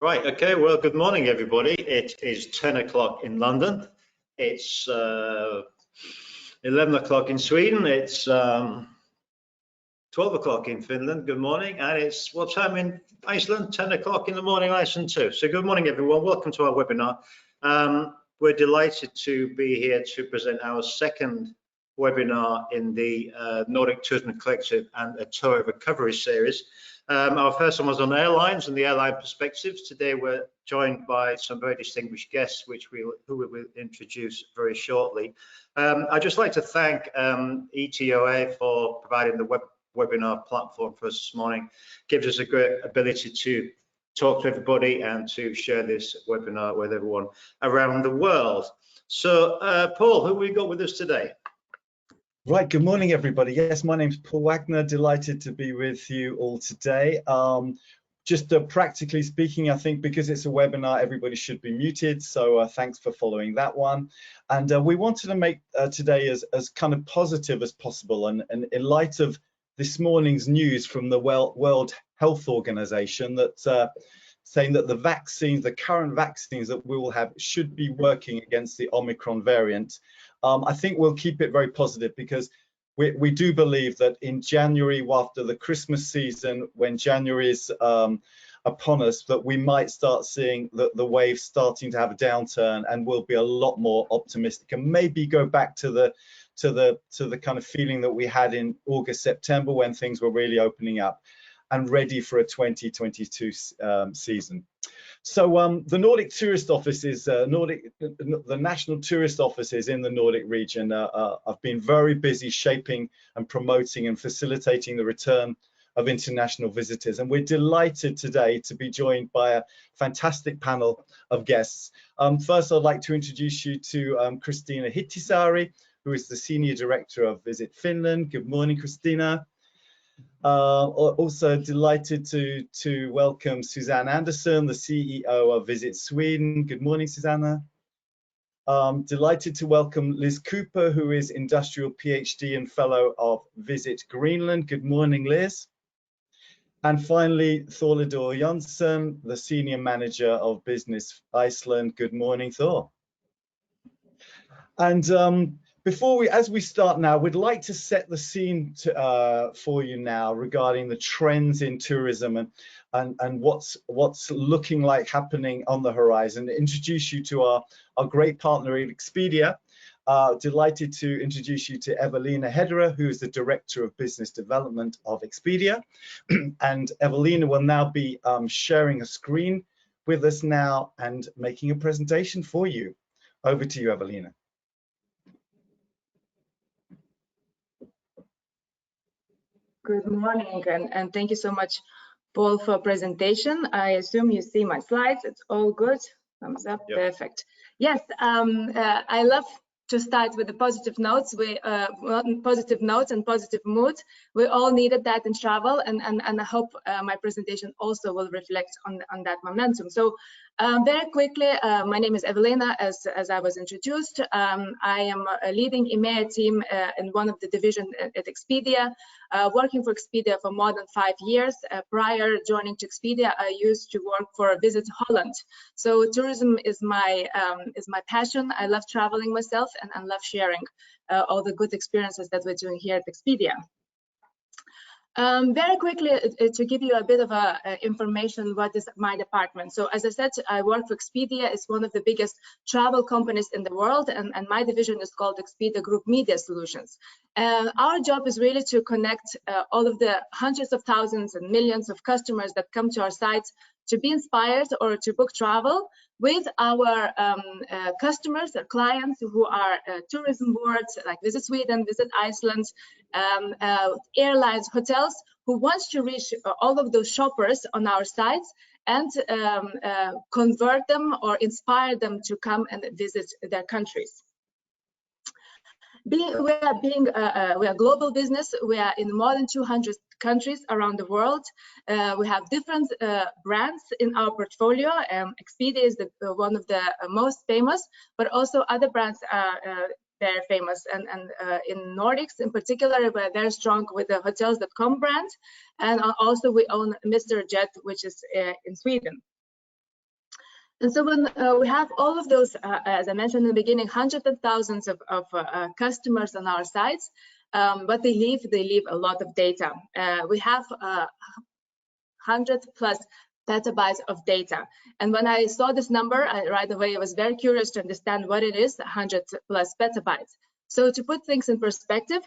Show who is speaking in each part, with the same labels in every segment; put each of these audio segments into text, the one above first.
Speaker 1: Right, okay, well, good morning, everybody. It is 10 o'clock in London. It's 11 o'clock in Sweden. It's 12 o'clock in Finland. Good morning. And it's what time in Iceland? 10 o'clock in the morning, Iceland too. So good morning, everyone. Welcome to our webinar. We're delighted to be here to present our second webinar in the Nordic Tourism Collective and ETOA Recovery Series. Our first one was on airlines and the airline perspectives. Today we're joined by some very distinguished guests, who we will introduce very shortly. I'd just like to thank ETOA for providing the webinar platform for us this morning. Gives us a great ability to talk to everybody and to share this webinar with everyone around the world. So Paul, who have we got with us today?
Speaker 2: Right, good morning, everybody. Yes, my name's Paul Wagner. Delighted to be with you all today. Just practically speaking, I think because it's a webinar, everybody should be muted. So thanks for following that one. And we wanted to make today as kind of positive as possible. And in light of this morning's news from the World Health Organization that saying that the current vaccines that we will have should be working against the Omicron variant. I think we'll keep it very positive because we do believe that in January, after the Christmas season, when January is upon us, that we might start seeing the wave starting to have a downturn, and we'll be a lot more optimistic and maybe go back to the kind of feeling that we had in August, September, when things were really opening up and ready for a 2022 season. So the Nordic tourist offices, the national tourist offices in the Nordic region have been very busy shaping and promoting and facilitating the return of international visitors. And we're delighted today to be joined by a fantastic panel of guests. First, I'd like to introduce you to Kristiina Hietasaari, who is the Senior Director of Visit Finland. Good morning, Kristiina. Also delighted to welcome Susanne Andersson, the CEO of Visit Sweden. Good morning, Susanne. Delighted to welcome Liz Cooper, who is Industrial PhD and Fellow of Visit Greenland. Good morning, Liz. And finally, Thorleifur Jonsson, the Senior Manager of Business Iceland. Good morning, Thor. And as we start now, we'd like to set the scene for you now regarding the trends in tourism and what's looking like happening on the horizon. Introduce you to our great partner at Expedia. Delighted to introduce you to Evelina Hederer, who is the Director of Business Development of Expedia. And Evelina will now be sharing a screen with us now and making a presentation for you. Over to you, Evelina.
Speaker 3: Good morning, and thank you so much, Paul, for presentation. I assume you see my slides. It's all good. Thumbs up. Yep. Perfect. Yes, I love to start with the positive notes. Positive notes and positive mood. We all needed that in travel, and I hope my presentation also will reflect on that momentum. So very quickly, my name is Evelina, as I was introduced. I am leading EMEA team in one of the divisions at Expedia, working for Expedia for more than 5 years. Prior joining to Expedia, I used to work for Visit Holland. So tourism is my passion. I love traveling myself and love sharing all the good experiences that we're doing here at Expedia. Very quickly, to give you a bit of information, what is my department. So as I said, I work for Expedia. It's one of the biggest travel companies in the world, and my division is called Expedia Group Media Solutions. Our job is really to connect all of the hundreds of thousands and millions of customers that come to our sites to be inspired or to book travel with our customers or clients who are tourism boards like Visit Sweden, Visit Iceland, airlines, hotels, who wants to reach all of those shoppers on our sites and convert them or inspire them to come and visit their countries. We are a global business. We are in more than 200 countries around the world. We have different brands in our portfolio. Expedia is one of the most famous, but also other brands are very famous. And in Nordics in particular, we're very strong with the Hotels.com brand. And also we own Mr. Jet, which is in Sweden. And so when we have all of those, as I mentioned in the beginning, hundreds of thousands of customers on our sites, but they leave a lot of data. We have 100+ petabytes of data. And when I saw this number, right away I was very curious to understand what it is, 100+ petabytes. So to put things in perspective,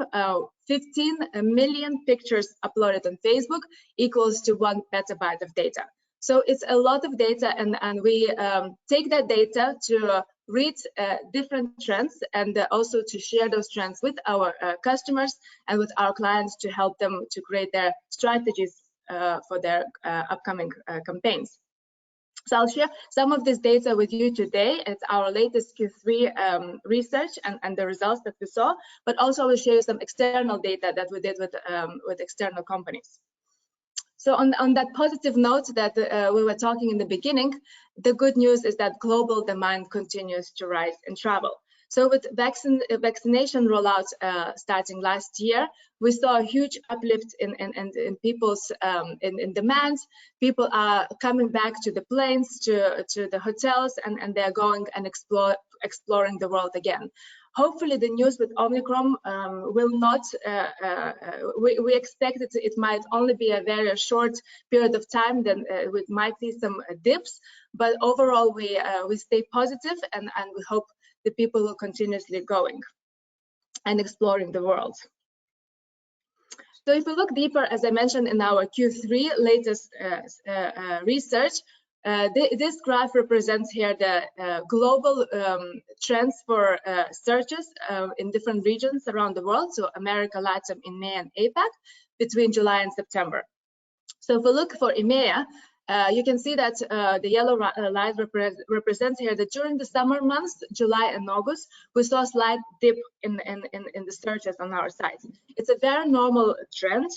Speaker 3: 15 million pictures uploaded on Facebook equals to 1 petabyte of data. So it's a lot of data, and we take that data to read different trends, and also to share those trends with our customers and with our clients to help them to create their strategies for their upcoming campaigns. So I'll share some of this data with you today. It's our latest Q3 research and the results that we saw, but also I will share some external data that we did with external companies. So on that positive note that we were talking in the beginning, the good news is that global demand continues to rise in travel. So with vaccination rollout starting last year, we saw a huge uplift in people's in demand. People are coming back to the planes, to the hotels, and they're going and exploring the world again. Hopefully the news with Omicron will not, we expect it might only be a very short period of time, then we might see some dips, but overall we stay positive, and we hope the people will continuously going and exploring the world. So if we look deeper, as I mentioned in our Q3 latest research, this graph represents here the global trends for searches in different regions around the world, so America, Latin, EMEA, and APAC, between July and September. So if we look for EMEA, you can see that the yellow line represents here that during the summer months, July and August, we saw a slight dip in the searches on our site. It's a very normal trend.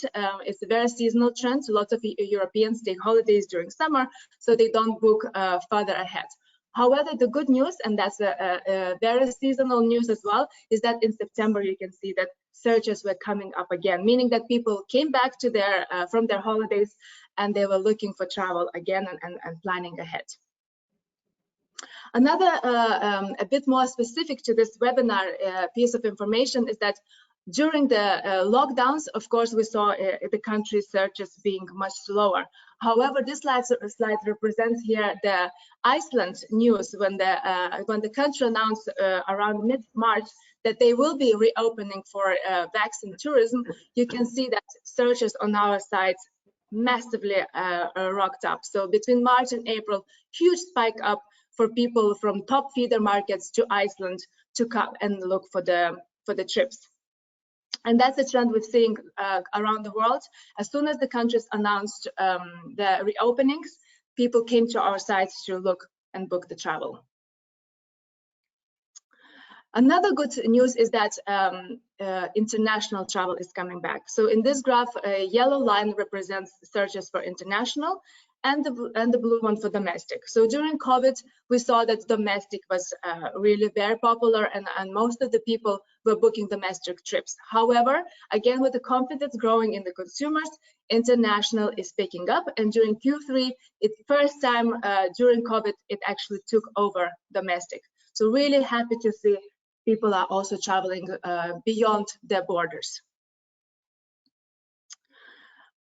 Speaker 3: It's a very seasonal trend. So lots of Europeans take holidays during summer, so they don't book further ahead. However, the good news, and that's a very seasonal news as well, is that in September you can see that searches were coming up again, meaning that people came back to their from their holidays, and they were looking for travel again and planning ahead. Another a bit more specific to this webinar piece of information is that during the lockdowns, of course, we saw the country searches being much slower. However, this slide represents here the Iceland news when the country announced around mid-March that they will be reopening for vaccine tourism. You can see that searches on our site massively rocked up. So between March and April, huge spike up for people from top feeder markets to Iceland to come and look for the trips. And that's the trend we're seeing around the world. As soon as the countries announced the reopenings, people came to our sites to look and book the travel. Another good news is that international travel is coming back. So in this graph, a yellow line represents searches for international, and the blue one for domestic. So during COVID, we saw that domestic was really very popular, and most of the people were booking domestic trips. However, again, with the confidence growing in the consumers, international is picking up, and during Q3, it's first time during COVID, it actually took over domestic. So really happy to see people are also traveling beyond their borders.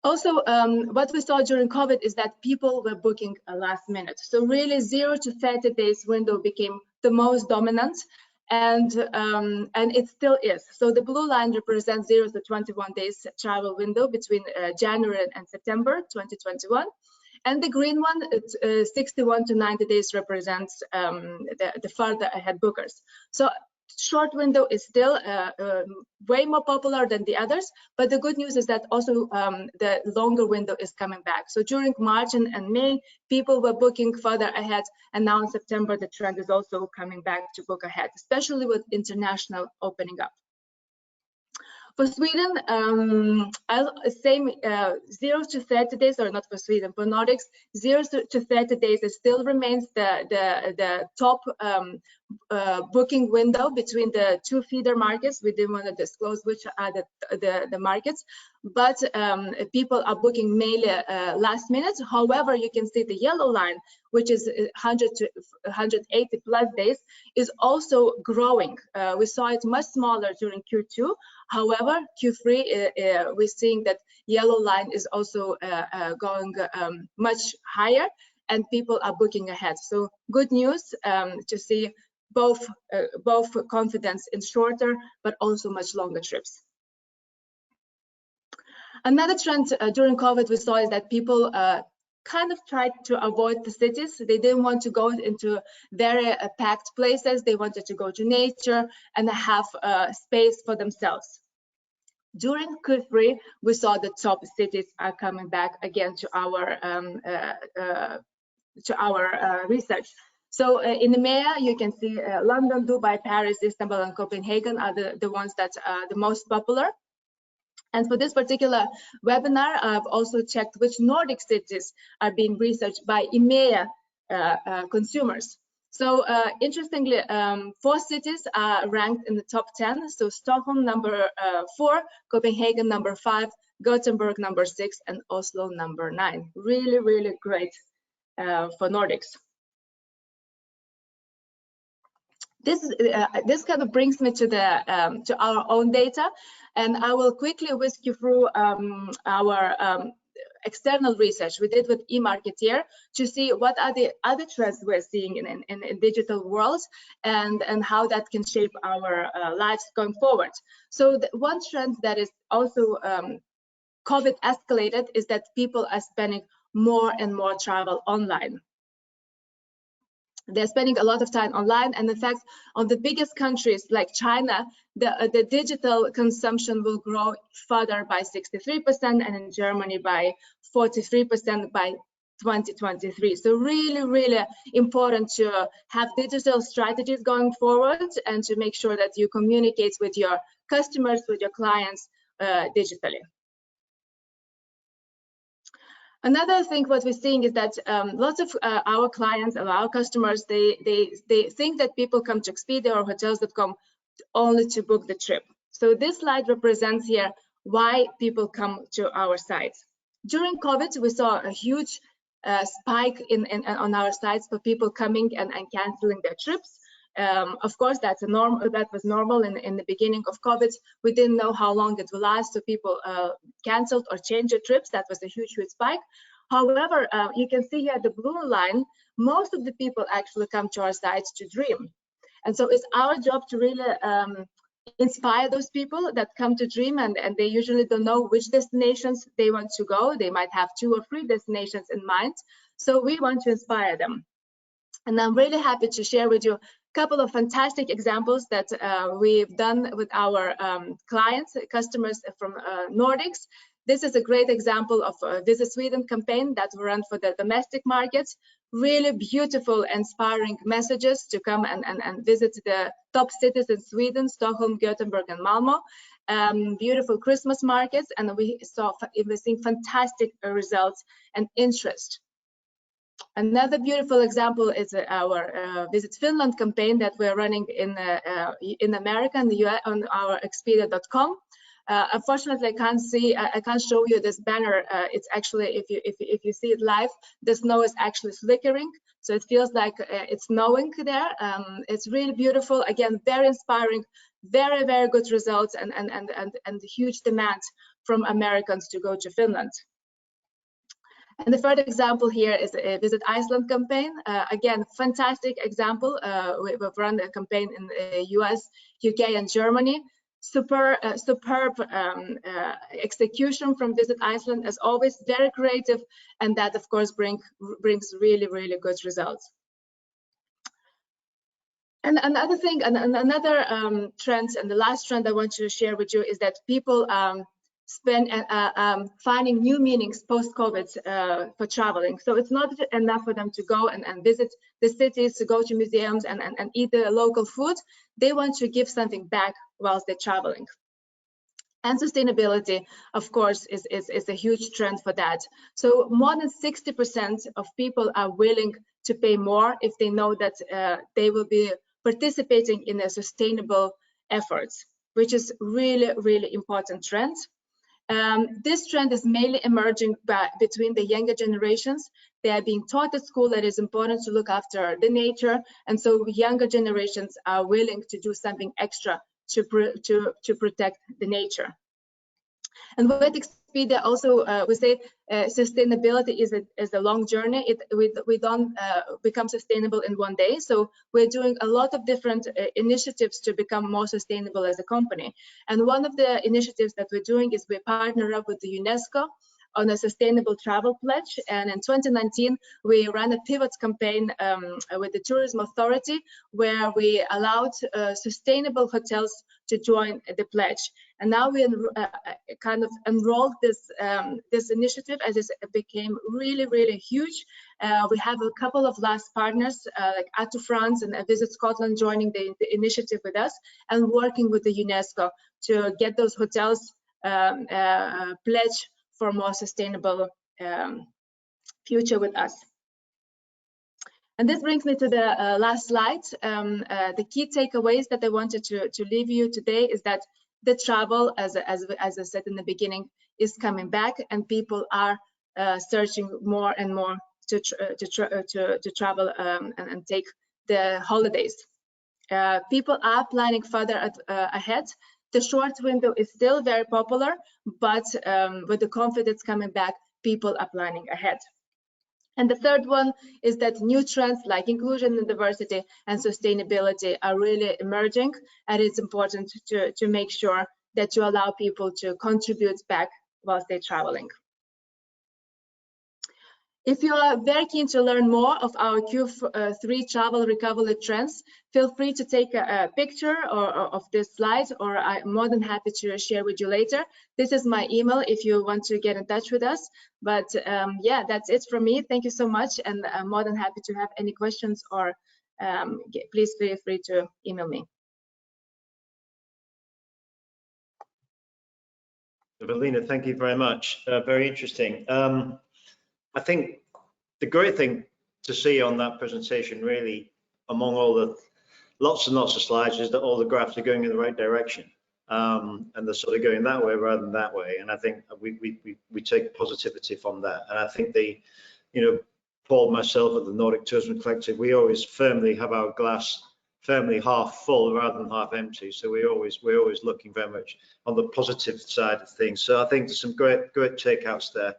Speaker 3: Also, what we saw during COVID is that people were booking a last minute. So really 0 to 30 days window became the most dominant, and it still is. So the blue line represents 0 to 21 days travel window between January and September 2021. And the green one, 61 to 90 days, represents the further ahead bookers. So short window is still way more popular than the others, but the good news is that also the longer window is coming back. So during March and May, people were booking further ahead, and now in September, the trend is also coming back to book ahead, especially with international opening up. For Sweden, same 0 to 30 days, or not for Sweden, for Nordics, 0 to 30 days, it still remains the top booking window between the two feeder markets. We didn't want to disclose which are the markets, but people are booking mainly last minute. However, you can see the yellow line, which is 100 to 180 plus days, is also growing. We saw it much smaller during Q2. However, Q3, we're seeing that yellow line is also going much higher, and people are booking ahead. So good news to see both confidence in shorter but also much longer trips. Another trend during COVID we saw is that people kind of tried to avoid the cities. They didn't want to go into very packed places. They wanted to go to nature and have space for themselves. During Q3, we saw the top cities are coming back again to our research. So in EMEA, you can see London, Dubai, Paris, Istanbul, and Copenhagen are the ones that are the most popular. And for this particular webinar, I've also checked which Nordic cities are being researched by EMEA consumers. So interestingly, 4 cities are ranked in the top 10. So Stockholm number 4, Copenhagen number 5, Gothenburg number 6, and Oslo number 9. Really, really great for Nordics. This kind of brings me to our own data, and I will quickly whisk you through our external research we did with eMarketeer to see what are the other trends we're seeing in digital worlds and how that can shape our lives going forward. So one trend that is also COVID escalated is that people are spending more and more travel online. They're spending a lot of time online, and in fact, on the biggest countries like China, the digital consumption will grow further by 63%, and in Germany by 43% by 2023. So really, really important to have digital strategies going forward and to make sure that you communicate with your customers, with your clients digitally. Another thing what we're seeing is that lots of our clients or our customers, they think that people come to Expedia or hotels.com only to book the trip. So this slide represents here why people come to our sites. During COVID, we saw a huge spike on our sites for people coming and canceling their trips. Of course, that was normal in the beginning of COVID. We didn't know how long it would last, so people canceled or changed their trips. That was a huge spike. However, you can see here the blue line, most of the people actually come to our sites to dream. And so it's our job to really inspire those people that come to dream, and they usually don't know which destinations they want to go. They might have 2 or 3 destinations in mind. So we want to inspire them. And I'm really happy to share with you a couple of fantastic examples that we've done with our clients, customers from Nordics. This is a great example of a Visit Sweden campaign that we run for the domestic markets. Really beautiful, inspiring messages to come and visit the top cities in Sweden, Stockholm, Gothenburg, and Malmö. Beautiful Christmas markets, and we're seeing fantastic results and interest. Another beautiful example is our Visit Finland campaign that we're running in America and the US on our Expedia.com. Unfortunately, I can't show you this banner. It's actually, if you see it live, the snow is actually flickering, so it feels like it's snowing there. It's really beautiful. Again, very inspiring, very, very good results, and huge demand from Americans to go to Finland. And the third example here is a Visit Iceland campaign. Again, fantastic example. We've run a campaign in the US, UK, and Germany. Superb execution from Visit Iceland, as always, very creative, and that of course brings really, really good results. And another thing, and another trend, and the last trend I want to share with you is that people spend finding new meanings post-COVID for traveling. So it's not enough for them to go and visit the cities, to go to museums and eat the local food. They want to give something back whilst they're traveling. And sustainability, of course, is a huge trend for that. So more than 60% of people are willing to pay more if they know that they will be participating in a sustainable efforts, which is really important trend. This trend is mainly emerging between the younger generations. They are being taught at school that it's important to look after the nature, and so younger generations are willing to do something extra to protect the nature. And with Expedia also, we say sustainability is a long journey. We don't become sustainable in one day. So we're doing a lot of different initiatives to become more sustainable as a company. And one of the initiatives that we're doing is we partner up with the UNESCO on a sustainable travel pledge. And in 2019, we ran a pivot campaign with the Tourism Authority, where we allowed sustainable hotels to join the pledge. And now we kind of enrolled this initiative as it became really huge. We have a couple of last partners like Ato France and Visit Scotland joining the initiative with us and working with the UNESCO to get those hotels pledge for a more sustainable future with us. And this brings me to the last slide. The key takeaways that I wanted to leave you today is that the travel, as I said in the beginning, is coming back, and people are searching more and more to travel and take the holidays. People are planning further ahead. The short window is still very popular, but with the confidence coming back, people are planning ahead. And the third one is that new trends like inclusion and diversity and sustainability are really emerging, and it's important to make sure that you allow people to contribute back whilst they're traveling. If you are very keen to learn more of our Q3 travel recovery trends, feel free to take a picture of this slide, or I'm more than happy to share with you later. This is my email if you want to get in touch with us. But yeah, that's it from me. Thank you so much, and I'm more than happy to have any questions, or please feel free to email me.
Speaker 1: Evelina, thank you very much. Very interesting. I think the great thing to see on that presentation, really, among all the lots and lots of slides, is that all the graphs are going in the right direction, and they're sort of going that way rather than that way. And I think we take positivity from that. And I think Paul, myself at the Nordic Tourism Collective, we always firmly have our glass firmly half full rather than half empty. So we're always looking very much on the positive side of things. So I think there's some great takeouts there.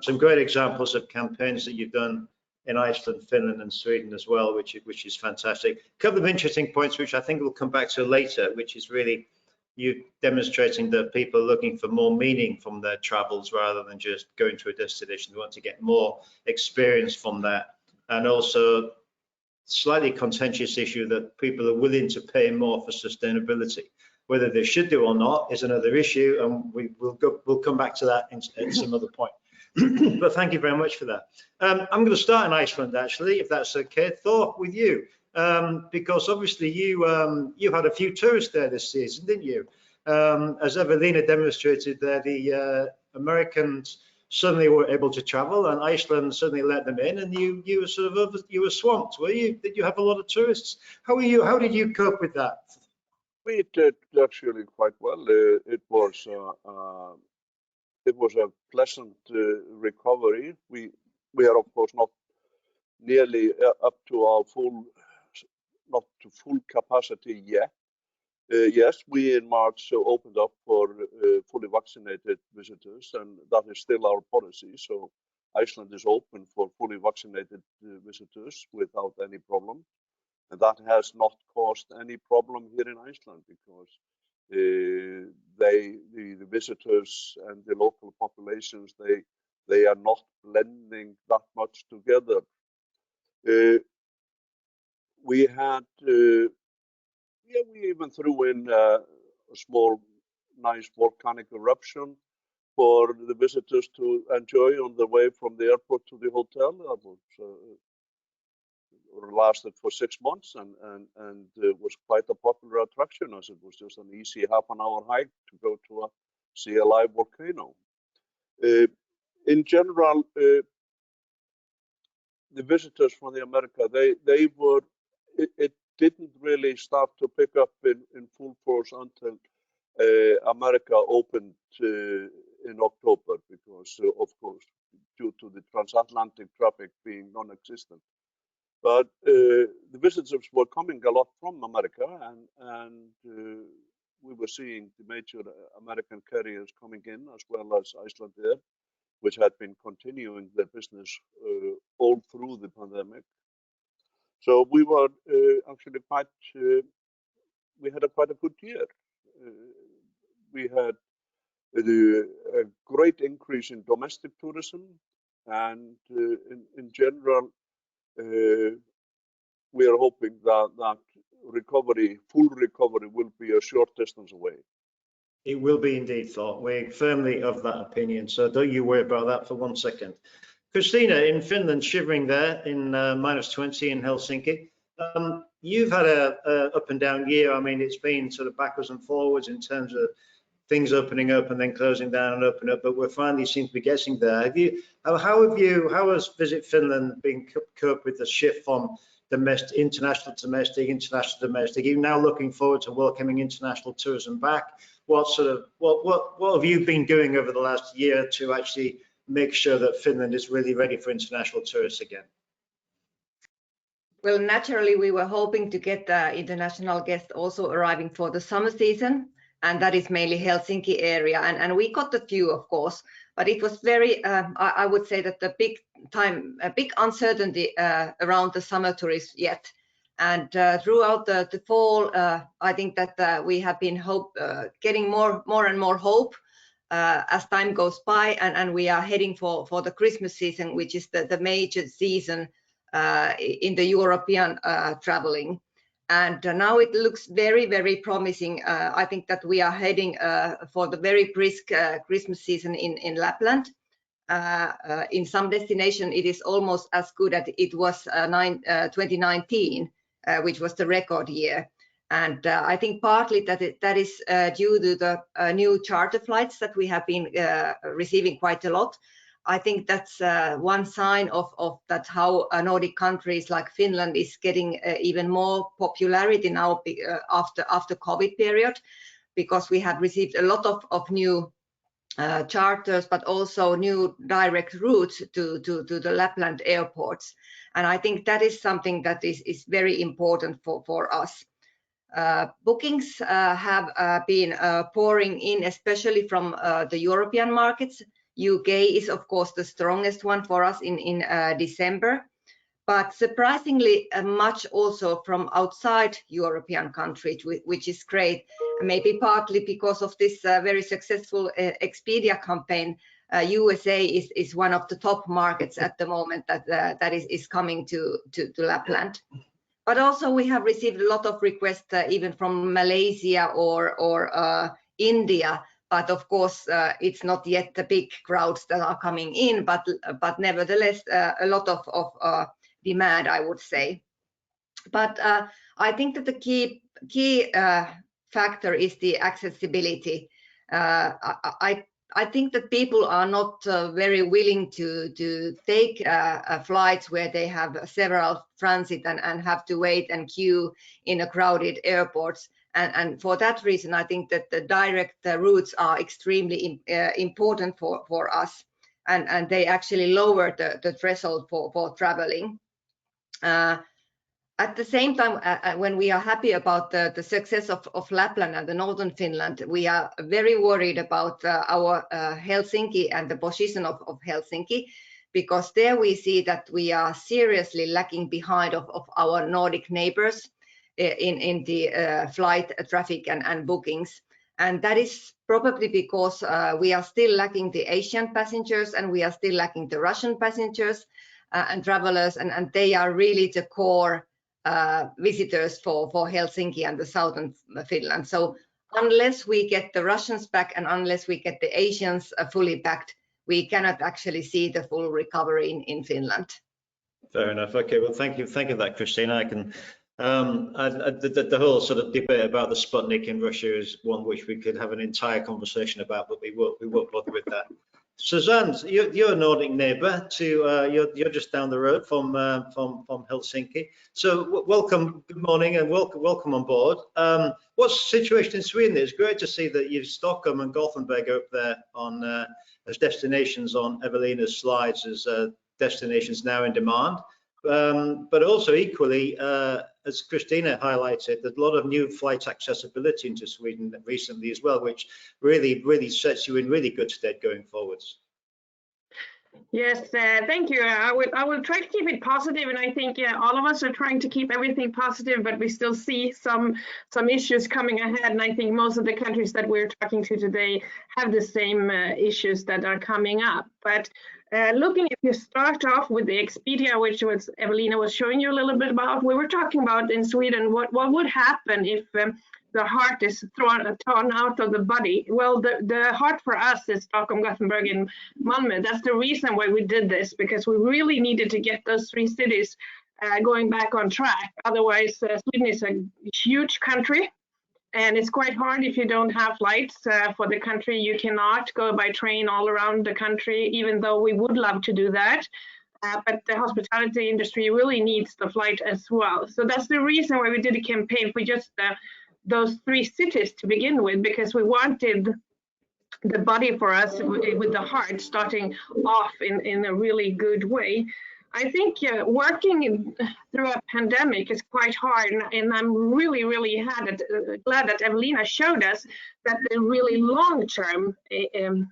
Speaker 1: Some great examples of campaigns that you've done in Iceland, Finland, and Sweden as well, which is fantastic. A couple of interesting points, which I think we'll come back to later, which is really you demonstrating that people are looking for more meaning from their travels rather than just going to a destination. They want to get more experience from that, and also slightly contentious issue that people are willing to pay more for sustainability. Whether they should do or not is another issue, and we'll come back to that at some other point. But thank you very much for that. I'm going to start in Iceland, actually, if that's okay. Thor, with you, because obviously you had a few tourists there this season, didn't you? As Evelina demonstrated there, the Americans suddenly were able to travel, and Iceland suddenly let them in, and you were sort of swamped, were you? Did you have a lot of tourists? How did you cope with that?
Speaker 4: We did actually quite well. It was a pleasant recovery. We are of course not nearly up to our full capacity yet. Yes, we in March opened up for fully vaccinated visitors, and that is still our policy. So Iceland is open for fully vaccinated visitors without any problem. And that has not caused any problem here in Iceland, because the visitors and the local populations, they are not blending that much together. We had, we even threw in a small, nice volcanic eruption for the visitors to enjoy on the way from the airport to the hotel. That was lasted for 6 months, and it was quite a popular attraction, as it was just an easy half-an-hour hike to go to see a live volcano. In general, the visitors from the America, didn't really start to pick up in full force until America opened in October, because of course, due to the transatlantic traffic being non-existent. But the visitors were coming a lot from America, and we were seeing the major American carriers coming in, as well as Iceland Air, which had been continuing their business all through the pandemic. So we were actually quite, we had quite a good year. We had a great increase in domestic tourism, and in general, we are hoping that recovery, full recovery, will be a short distance away.
Speaker 1: It will be indeed, Thor. We're firmly of that opinion, so don't you worry about that for 1 second. Kristiina, in Finland, shivering there in -20 in Helsinki. You've had a up and down year. I mean, it's been sort of backwards and forwards in terms of things opening up and then closing down and opening up, but we're finally seem to be getting there. How has Visit Finland been coped with the shift from international to domestic? Are you now looking forward to welcoming international tourism back? What have you been doing over the last year to actually make sure that Finland is really ready for international tourists again?
Speaker 5: Well, naturally, we were hoping to get the international guests also arriving for the summer season, and that is mainly Helsinki area. And we got a few, of course, but it was very, I would say that the big uncertainty around the summer tourists yet. And throughout the fall, I think that we have been getting more and more hope as time goes by, and we are heading for the Christmas season, which is the major season in the European traveling. And now it looks very, very promising. I think that we are heading for the very brisk Christmas season in Lapland. In some destination, it is almost as good as it was 2019, which was the record year. And I think partly that is due to the new charter flights that we have been receiving quite a lot. I think that's one sign of that how Nordic countries like Finland is getting even more popularity now after COVID period, because we have received a lot of new charters, but also new direct routes to the Lapland airports. And I think that is something that is very important for us. Bookings have been pouring in, especially from the European markets. UK is, of course, the strongest one for us in December, but surprisingly much also from outside European countries, which is great. Maybe partly because of this very successful Expedia campaign. USA is one of the top markets at the moment that is coming to Lapland. But also we have received a lot of requests even from Malaysia or India. But of course, it's not yet the big crowds that are coming in, but nevertheless, a lot of demand, I would say. But I think that the key factor is the accessibility. I think that people are not very willing to take flights where they have several transit and have to wait and queue in a crowded airports. And for that reason, I think that the direct routes are extremely important for us, and they actually lower the threshold for traveling. At the same time, when we are happy about the success of Lapland and the northern Finland, we are very worried about our Helsinki and the position of Helsinki, because there we see that we are seriously lacking behind of our Nordic neighbors in the flight traffic and bookings. And that is probably because we are still lacking the Asian passengers, and we are still lacking the Russian passengers and travelers, and they are really the core visitors for Helsinki and the southern Finland. So unless we get the Russians back and unless we get the Asians fully backed, we cannot actually see the full recovery in Finland.
Speaker 1: Fair enough. Okay, well, thank you for that, Kristiina. I can the whole sort of debate about the Sputnik in Russia is one which we could have an entire conversation about, but we won't bother with that. Susanne, you're a Nordic neighbour to you're just down the road from Helsinki. So welcome, good morning, and welcome on board. What's the situation in Sweden? It's great to see that you've Stockholm and Gothenburg up there on as destinations on Evelina's slides as destinations now in demand. But also equally, as Kristiina highlighted, there's a lot of new flight accessibility into Sweden recently as well, which really sets you in really good stead going forwards.
Speaker 6: Yes, thank you. I will try to keep it positive, and I think all of us are trying to keep everything positive, but we still see some issues coming ahead, and I think most of the countries that we're talking to today have the same issues that are coming up. But looking, if you start off with the Expedia, which was Evelina was showing you a little bit about, we were talking about in Sweden what would happen if the heart is torn out of the body. Well, the heart for us is Stockholm, Gothenburg, and Malmö. That's the reason why we did this, because we really needed to get those three cities going back on track. Otherwise, Sweden is a huge country, and it's quite hard if you don't have flights for the country. You cannot go by train all around the country, even though we would love to do that. But the hospitality industry really needs the flight as well. So that's the reason why we did a campaign for just those three cities to begin with, because we wanted the body for us with the heart starting off in a really good way. I think working through a pandemic is quite hard, and I'm really glad that Evelina showed us that the really long-term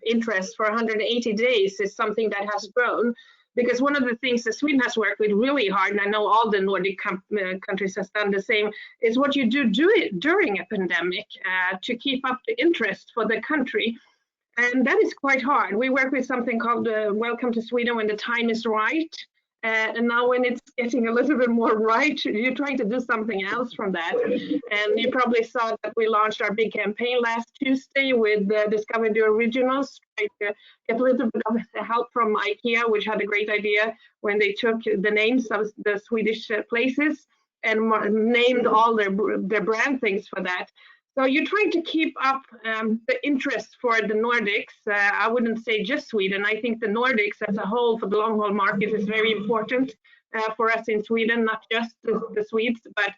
Speaker 6: interest for 180 days is something that has grown. Because one of the things that Sweden has worked with really hard, and I know all the Nordic countries has done the same, is what you do it during a pandemic to keep up the interest for the country. And that is quite hard. We work with something called Welcome to Sweden when the time is right. And now when it's getting a little bit more right, you're trying to do something else from that. And you probably saw that we launched our big campaign last Tuesday with Discover the Originals, trying to get a little bit of help from IKEA, which had a great idea when they took the names of the Swedish places and named all their brand things for that. So you're trying to keep up the interest for the Nordics. I wouldn't say just Sweden. I think the Nordics as a whole for the long haul market is very important for us in Sweden, not just the Swedes. But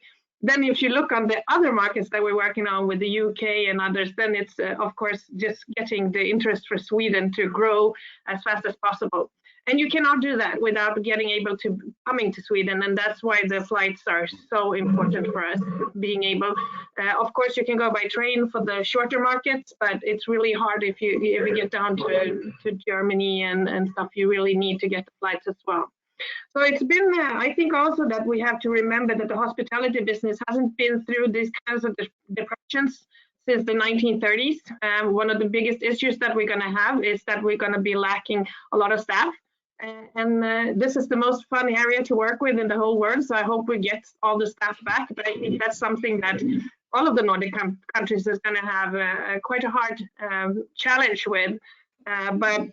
Speaker 6: then if you look on the other markets that we're working on with the UK and others, then it's of course just getting the interest for Sweden to grow as fast as possible. And you cannot do that without coming to Sweden, and that's why the flights are so important for us. Being able, of course, you can go by train for the shorter markets, but it's really hard if you get down to Germany and stuff. You really need to get the flights as well. So it's been, I think also that we have to remember that the hospitality business hasn't been through these kinds of depressions since the 1930s. One of the biggest issues that we're going to have is that we're going to be lacking a lot of staff. And this is the most fun area to work with in the whole world, so I hope we get all the staff back. But I think that's something that all of the Nordic countries is going to have quite a hard challenge with. But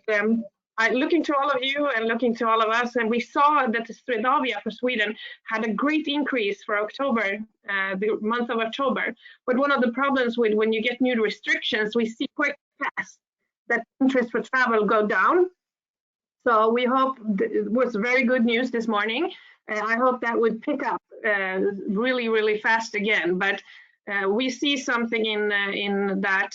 Speaker 6: looking to all of you and looking to all of us, and we saw that the Swedavia for Sweden had a great increase for October, the month of October. But one of the problems with when you get new restrictions, we see quite fast that interest for travel go down. So we hope it was very good news this morning. I hope that would pick up really fast again. But we see something in that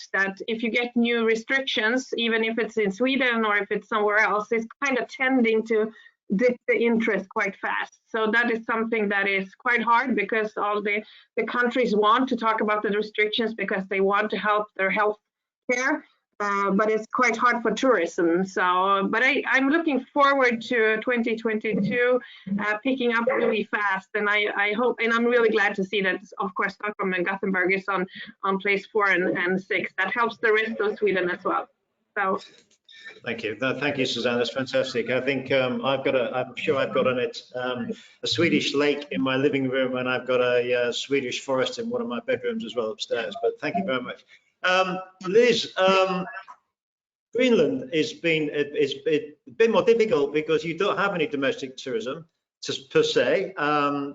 Speaker 6: if you get new restrictions, even if it's in Sweden or if it's somewhere else, it's kind of tending to dip the interest quite fast. So that is something that is quite hard, because all the countries want to talk about the restrictions because they want to help their health care. But it's quite hard for tourism. So, but I'm looking forward to 2022 picking up really fast, and I hope, and I'm really glad to see that, of course, Stockholm and Gothenburg is on place 4 and 6. That helps the rest of Sweden as well. So.
Speaker 1: Thank you. Thank you, Susanne. That's fantastic. I think I'm sure I've got on it a Swedish lake in my living room, and I've got a Swedish forest in one of my bedrooms as well upstairs. But thank you very much. Liz, Greenland has been a bit more difficult because you don't have any domestic tourism per se.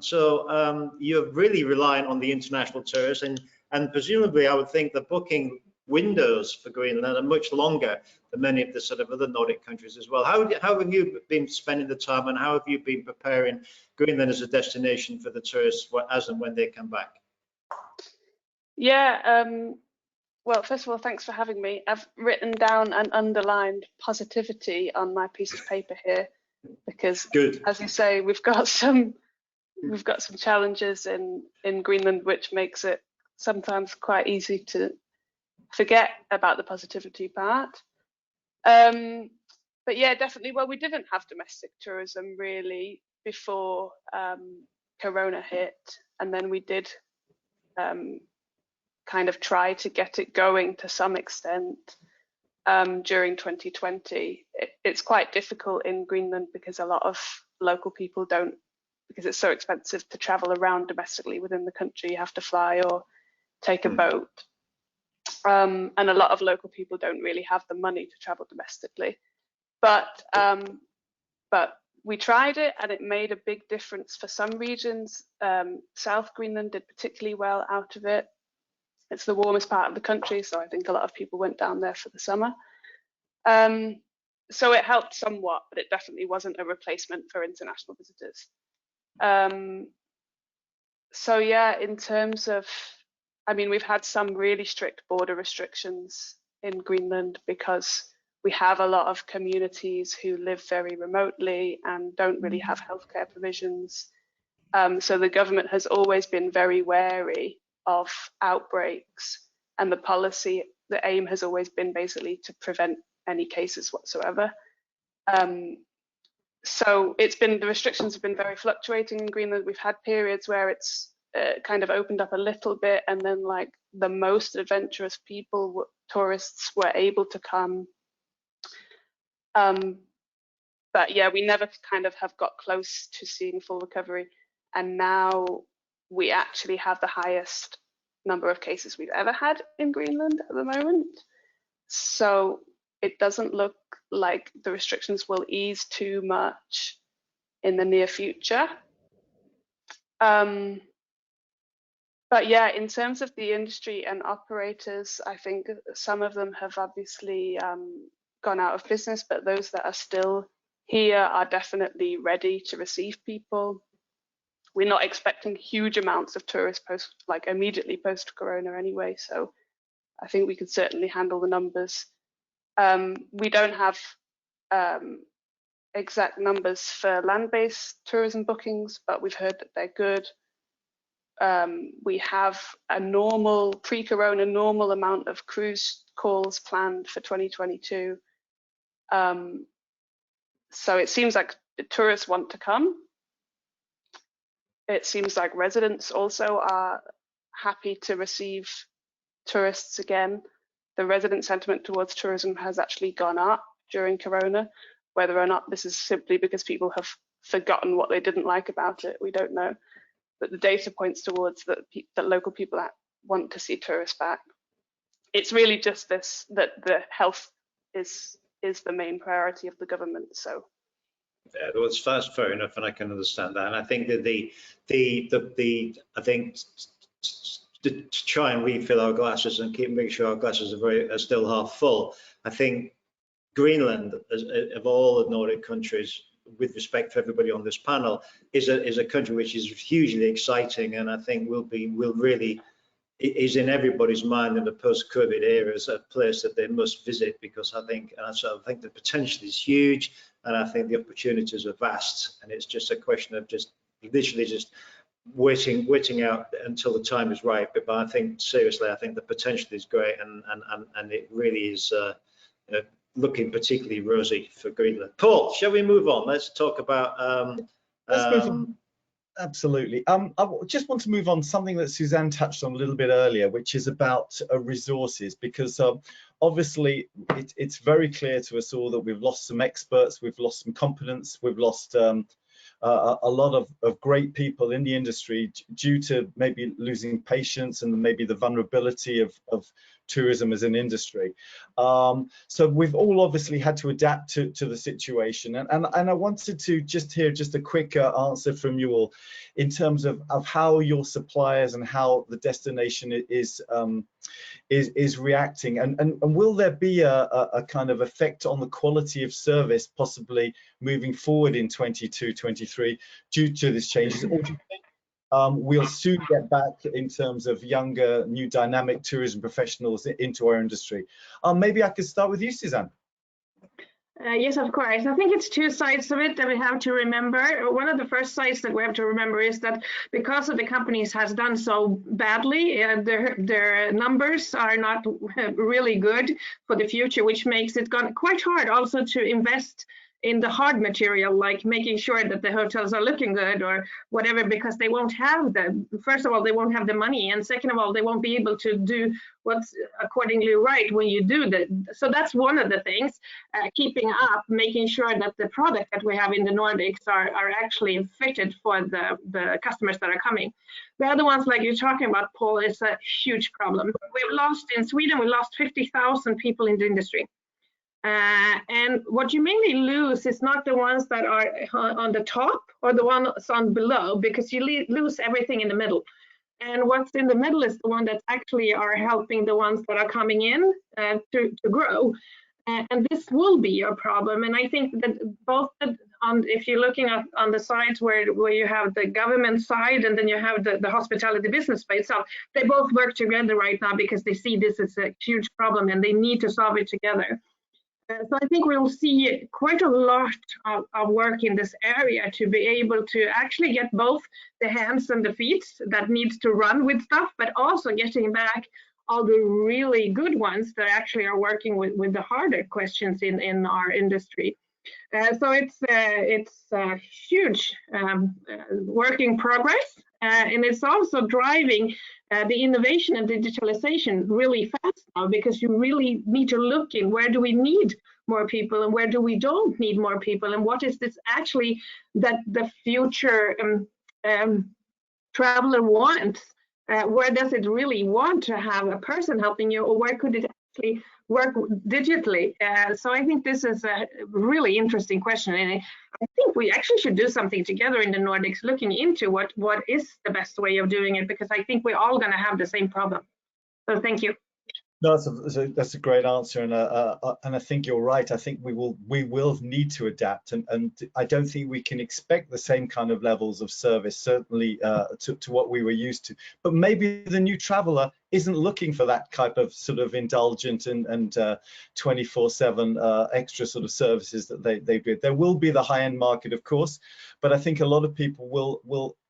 Speaker 1: So you're really relying on the international tourists, and presumably I would think the booking windows for Greenland are much longer than many of the sort of other Nordic countries as well. How have you been spending the time, and how have you been preparing Greenland as a destination for the tourists as and when they come back?
Speaker 7: Yeah, well, first of all, thanks for having me. I've written down and underlined positivity on my piece of paper here, because
Speaker 1: Good.
Speaker 7: As you say, we've got some challenges in Greenland, which makes it sometimes quite easy to forget about the positivity part. But yeah, definitely. Well, we didn't have domestic tourism really before Corona hit, and then we did kind of try to get it going to some extent during 2020. It's quite difficult in Greenland because a lot of local people don't, because it's so expensive to travel around domestically within the country. You have to fly or take a boat. And a lot of local people don't really have the money to travel domestically. But we tried it, and it made a big difference for some regions. South Greenland did particularly well out of it. It's the warmest part of the country, so I think a lot of people went down there for the summer. So it helped somewhat, but it definitely wasn't a replacement for international visitors. So yeah, in terms of, I mean, we've had some really strict border restrictions in Greenland because we have a lot of communities who live very remotely and don't really have healthcare provisions. So the government has always been very wary of outbreaks, and the aim has always been basically to prevent any cases whatsoever. So the restrictions have been very fluctuating in Greenland. We've had periods where it's kind of opened up a little bit, and then like the most adventurous people, tourists, were able to come. But yeah, we never kind of have got close to seeing full recovery, and now we actually have the highest number of cases we've ever had in Greenland at the moment. So it doesn't look like the restrictions will ease too much in the near future. But yeah, in terms of the industry and operators, I think some of them have obviously gone out of business, but those that are still here are definitely ready to receive people. We're not expecting huge amounts of tourists immediately post Corona anyway, so I think we could certainly handle the numbers. We don't have exact numbers for land-based tourism bookings, but we've heard that they're good. We have a normal, pre-Corona normal amount of cruise calls planned for 2022. So it seems like the tourists want to come. It seems like residents also are happy to receive tourists again. The resident sentiment towards tourism has actually gone up during Corona. Whether or not this is simply because people have forgotten what they didn't like about it, we don't know. But the data points towards that local people want to see tourists back. It's really just this, that the health is the main priority of the government. So
Speaker 1: yeah, well, it's fair enough, and I can understand that. And I think that to try and refill our glasses and make sure our glasses are still half full, I think Greenland, of all the Nordic countries, with respect to everybody on this panel, is a country which is hugely exciting, and I think is in everybody's mind in the post-COVID era as a place that they must visit, because I think the potential is huge, and I think the opportunities are vast, and it's just a question of literally waiting out until the time is right. But I think seriously, I think the potential is great, and it really is looking particularly rosy for Greenland. Paul, shall we move on? Let's talk about
Speaker 2: let's move on. Absolutely. I just want to move on to something that Susanne touched on a little bit earlier, which is about resources, because obviously it's very clear to us all that we've lost some experts, we've lost some competence, we've lost a lot of great people in the industry due to maybe losing patience and maybe the vulnerability of tourism as an industry. So we've all obviously had to adapt to the situation, and I wanted to just hear just a quick answer from you all in terms of how your suppliers and how the destination is reacting, and will there be a kind of effect on the quality of service possibly moving forward in 22-23 due to this changes, or do you think we'll soon get back in terms of younger, new dynamic tourism professionals into our industry? Maybe I could start with you, Susanne.
Speaker 6: Yes, of course. I think it's two sides of it that we have to remember. One of the first sides that we have to remember is that because of the companies has done so badly, their numbers are not really good for the future, which makes it quite hard also to invest in the hard material, like making sure that the hotels are looking good or whatever, because they won't have first of all, they won't have the money, and second of all, they won't be able to do what's accordingly right when you do that. So that's one of the things, keeping up, making sure that the product that we have in the Nordics are actually fitted for the customers that are coming. The other ones, like you're talking about, Paul, is a huge problem. We've lost, in Sweden, we lost 50,000 people in the industry. And what you mainly lose is not the ones that are on the top or the ones on below, because you lose everything in the middle. And what's in the middle is the one that actually are helping the ones that are coming in to grow. And this will be a problem. And I think that both, if you're looking at on the sides where you have the government side and then you have the hospitality business space, so they both work together right now because they see this as a huge problem and they need to solve it together. So I think we'll see quite a lot of work in this area to be able to actually get both the hands and the feet that needs to run with stuff, but also getting back all the really good ones that actually are working with the harder questions in our industry. So it's a huge work in progress, and it's also driving the innovation and digitalization really fast now, because you really need to look in where do we need more people and where do we don't need more people, and what is this actually that the future traveler wants. Where does it really want to have a person helping you, or where could it actually work digitally? So I think this is a really interesting question, and I think we actually should do something together in the Nordics, looking into what is the best way of doing it, because I think we're all going to have the same problem. So thank you.
Speaker 2: No, that's a great answer, and I think you're right. I think we will need to adapt, and I don't think we can expect the same kind of levels of service, certainly to what we were used to. But maybe the new traveller isn't looking for that type of sort of indulgent and 24/7 extra sort of services that they did. There will be the high-end market, of course, but I think a lot of people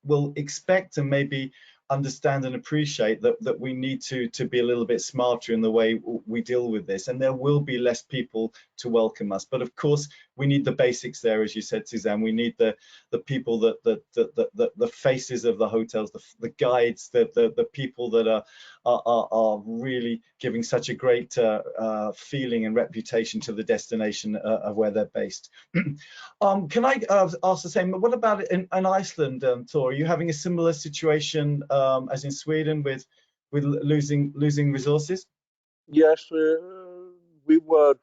Speaker 2: will expect and maybe understand and appreciate that we need to be a little bit smarter in the way we deal with this, and there will be less people to welcome us. But of course, we need the basics there, as you said, Susanne. We need the people the faces of the hotels, the guides, the people that are really giving such a great feeling and reputation to the destination of where they're based. Can I ask the same? What about in Iceland, Thor? Are you having a similar situation as in Sweden with losing resources?
Speaker 4: Yes, we were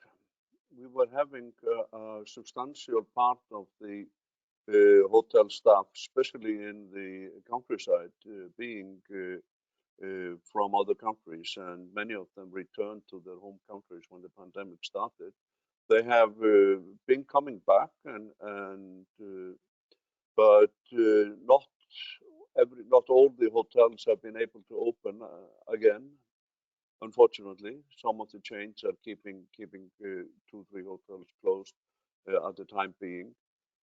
Speaker 4: having a substantial part of the hotel staff, especially in the countryside, being from other countries, and many of them returned to their home countries when the pandemic started. They have been coming back, but not all the hotels have been able to open again. Unfortunately, some of the chains are keeping 2-3 hotels closed at the time being.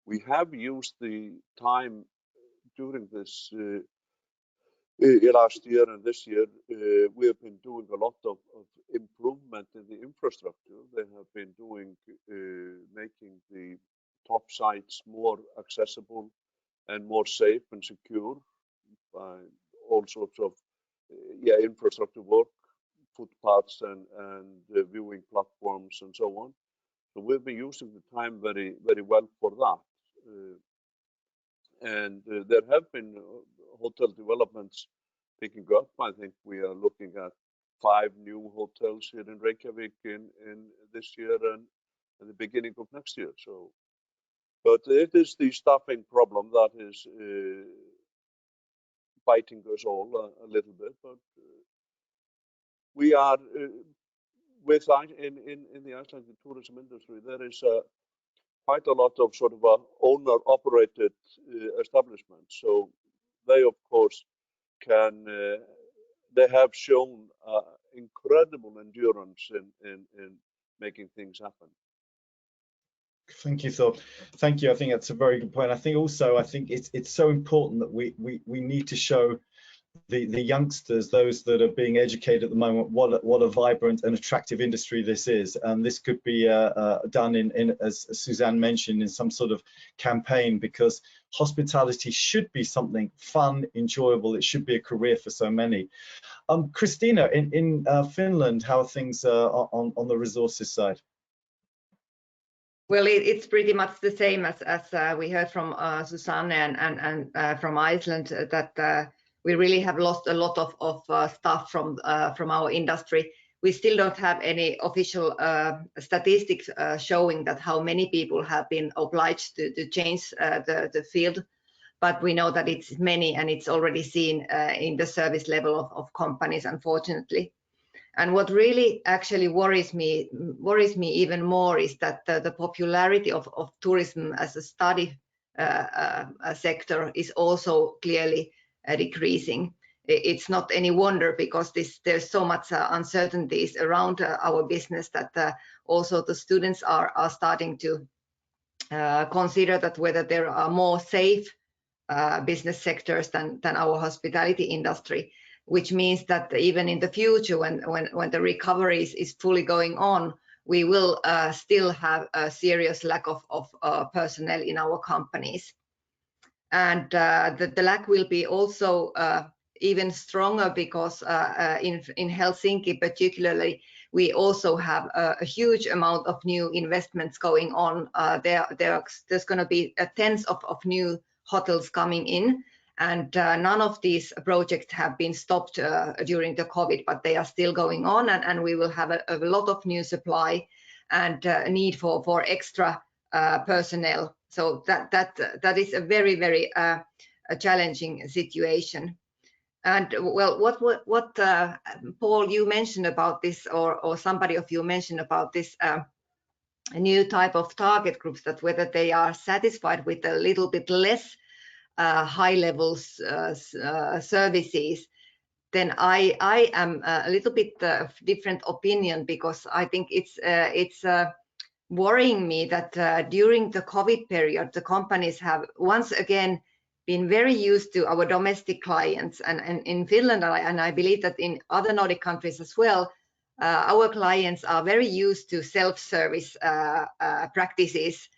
Speaker 4: We have used the time during this last year and this year. We have been doing a lot of improvement in the infrastructure. They have been making the top sites more accessible and more safe and secure by all sorts of infrastructure work, footpaths and viewing platforms and so on. So we've been using the time very, very well for that. And there have been hotel developments picking up. I think we are looking at 5 new hotels here in Reykjavik in this year and in the beginning of next year. So, but it is the staffing problem that is biting us all a little bit. But we are with in the Icelandic tourism industry. There is quite a lot of sort of owner-operated establishments. So they, of course, can. They have shown incredible endurance in making things happen.
Speaker 2: Thank you, Thor. Thank you. I think that's a very good point. I think also, I think it's so important that we need to show the youngsters, those that are being educated at the moment, what a vibrant and attractive industry this is. And this could be done in, as Susanne mentioned, in some sort of campaign, because hospitality should be something fun, enjoyable. It should be a career for so many. Kristiina, in Finland, how are things on the resources side?
Speaker 5: Well, it's pretty much the same as we heard from Susanne and from Iceland, that we really have lost a lot of staff from our industry. We still don't have any official statistics showing that how many people have been obliged to change the field, but we know that it's many, and it's already seen in the service level of companies, unfortunately. And what really actually worries me even more is that the popularity of tourism as a study sector is also clearly decreasing. It's not any wonder, because there's so much uncertainties around our business that also the students are starting to consider that whether there are more safe business sectors than our hospitality industry. Which means that even in the future, when the recovery is fully going on, we will still have a serious lack of personnel in our companies. And the lack will be also even stronger, because in Helsinki particularly, we also have a huge amount of new investments going on. There's going to be tens of new hotels coming in. And none of these projects have been stopped during the COVID, but they are still going on, and we will have a lot of new supply and need for extra personnel. So that is a very, very challenging situation. And well, what Paul, you mentioned about this, or somebody of you mentioned about this new type of target groups, that whether they are satisfied with a little bit less high levels services, then I am a little bit different opinion, because I think it's worrying me that during the COVID period, the companies have once again been very used to our domestic clients, and in Finland, and I believe that in other Nordic countries as well, our clients are very used to self-service practices,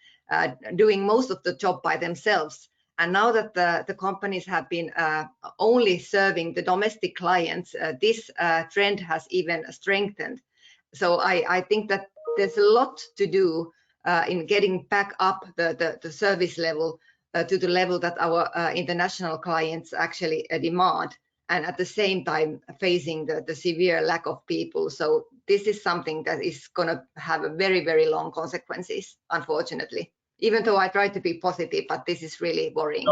Speaker 5: doing most of the job by themselves. And now that the companies have been only serving the domestic clients, this trend has even strengthened. So I think that there's a lot to do in getting back up the service level to the level that our international clients actually demand, and at the same time facing the severe lack of people. So this is something that is going to have a very, very long consequences, unfortunately. Even though I try to be positive, but this is really worrying.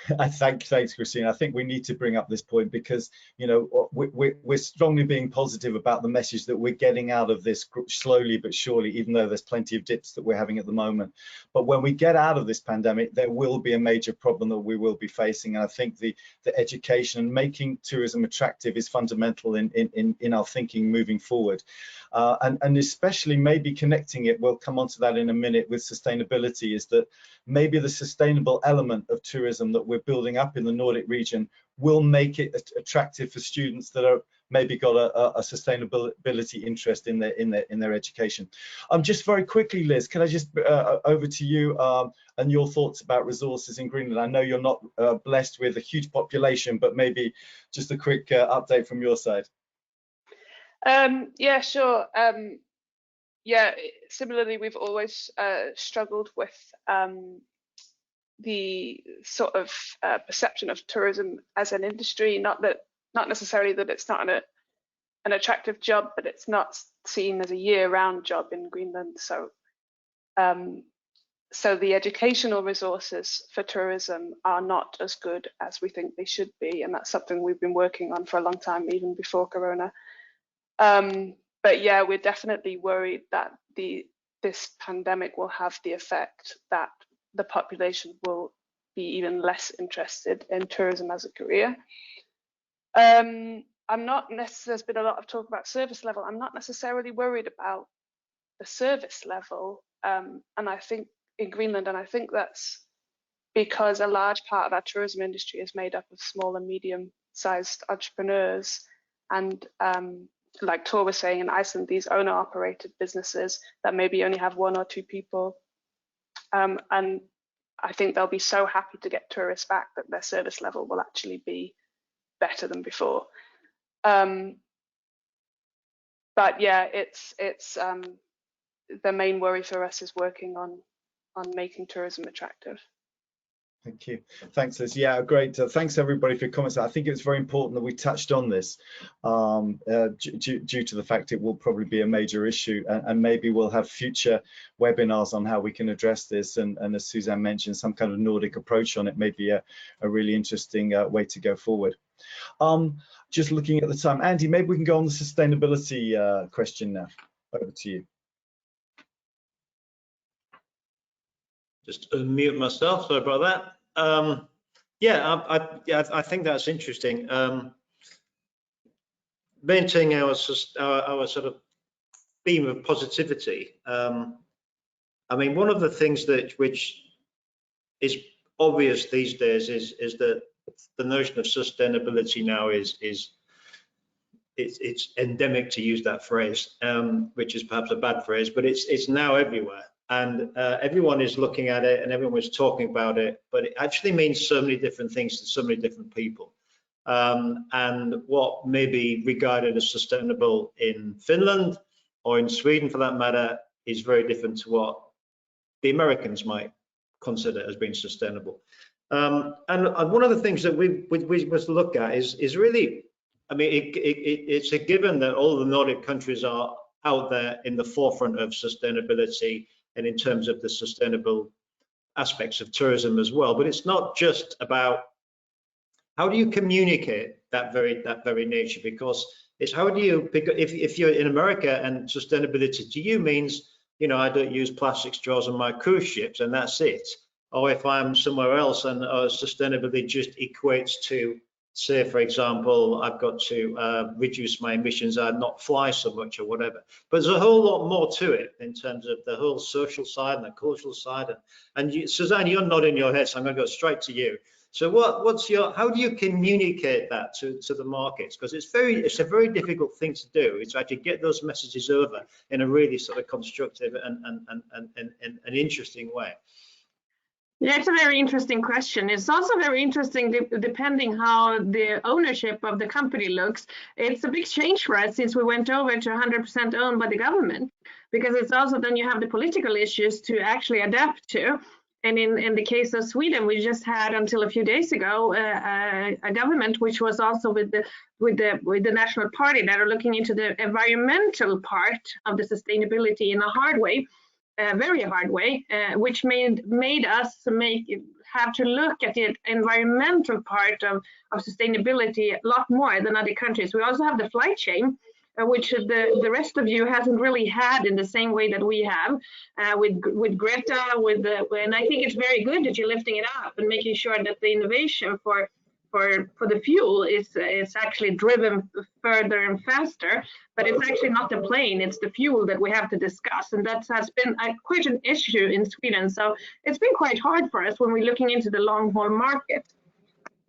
Speaker 2: Thanks, Kristiina. I think we need to bring up this point, because we're strongly being positive about the message that we're getting out of this slowly but surely, even though there's plenty of dips that we're having at the moment. But when we get out of this pandemic, there will be a major problem that we will be facing. And I think the education and making tourism attractive is fundamental in our thinking moving forward. And especially maybe connecting it, we'll come on to that in a minute, with sustainability, is that maybe the sustainable element of tourism that we're building up in the Nordic region will make it attractive for students that are maybe got a sustainability interest in their education. Just very quickly, Liz, can I just over to you and your thoughts about resources in Greenland? I know you're not blessed with a huge population, but maybe just a quick update from your side.
Speaker 7: Yeah, sure. Yeah, similarly, we've always struggled with the sort of perception of tourism as an industry. Not necessarily that it's not an attractive job, but it's not seen as a year-round job in Greenland. So so the educational resources for tourism are not as good as we think they should be, and that's something we've been working on for a long time, even before Corona. But yeah, we're definitely worried that this pandemic will have the effect that the population will be even less interested in tourism as a career. I'm not necessarily, there's been a lot of talk about service level. I'm not necessarily worried about the service level, and I think in Greenland, and I think that's because a large part of our tourism industry is made up of small and medium-sized entrepreneurs, and like Tor was saying, in Iceland, these owner-operated businesses that maybe only have 1 or 2 people, and I think they'll be so happy to get tourists back that their service level will actually be better than before. But yeah, it's the main worry for us is working on making tourism attractive.
Speaker 2: Thank you. Thanks, Liz. Yeah, great. Thanks everybody for your comments. I think it's very important that we touched on this due to the fact it will probably be a major issue, and maybe we'll have future webinars on how we can address this. And as Susanne mentioned, some kind of Nordic approach on it may be a really interesting way to go forward. Just looking at the time, Andy, maybe we can go on the sustainability question now. Over to you.
Speaker 1: Just unmute myself, sorry about that. Yeah, I think that's interesting. Maintaining our sort of theme of positivity. I mean, one of the things which is obvious these days is that the notion of sustainability now it's endemic, to use that phrase, which is perhaps a bad phrase, but it's now everywhere. And everyone is looking at it and everyone is talking about it, but it actually means so many different things to so many different people. And what may be regarded as sustainable in Finland or in Sweden, for that matter, is very different to what the Americans might consider as being sustainable. And one of the things that we must look at is really, I mean, it's a given that all the Nordic countries are out there in the forefront of sustainability and in terms of the sustainable aspects of tourism as well. But it's not just about how do you communicate that very nature, because it's how do you pick, if you're in America and sustainability to you means, you know, I don't use plastic straws on my cruise ships and that's it. Or if I'm somewhere else and sustainability just equates to, say, for example, I've got to reduce my emissions, I'd not fly so much or whatever. But there's a whole lot more to it in terms of the whole social side and the cultural side. And you, Susanne, you're nodding your head, so I'm going to go straight to you. So how do you communicate that to the markets? Because it's a very difficult thing to do. It's actually get those messages over in a really sort of constructive and interesting way.
Speaker 6: Yeah, it's a very interesting question. It's also very interesting depending how the ownership of the company looks. It's a big change for us since we went over to 100% owned by the government, because it's also then you have the political issues to actually adapt to. And in the case of Sweden, we just had until a few days ago a government which was also with the National Party that are looking into the environmental part of the sustainability in a hard way. Very hard way, which made us have to look at the environmental part of sustainability a lot more than other countries. We also have the flight chain, which the rest of you hasn't really had in the same way that we have with Greta, and I think it's very good that you're lifting it up and making sure that the innovation for the fuel is actually driven further and faster, but it's actually not the plane, it's the fuel that we have to discuss, and that has been quite an issue in Sweden. So it's been quite hard for us when we're looking into the long haul market.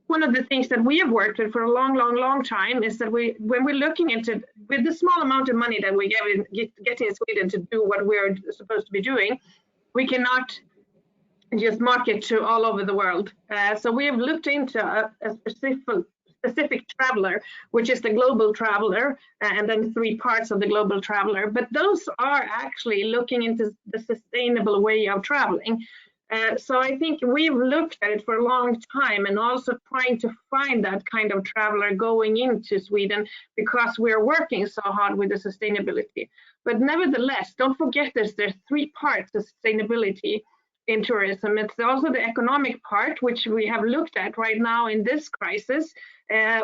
Speaker 6: One of the things that we have worked with for a long time is that when we're looking into, with the small amount of money that we get in Sweden to do what we're supposed to be doing, we cannot just market to all over the world. So we have looked into a specific traveler, which is the global traveler, and then 3 parts of the global traveler. But those are actually looking into the sustainable way of traveling. So I think we've looked at it for a long time and also trying to find that kind of traveler going into Sweden because we're working so hard with the sustainability. But nevertheless, don't forget there's 3 parts of sustainability in tourism. It's also the economic part, which we have looked at right now in this crisis.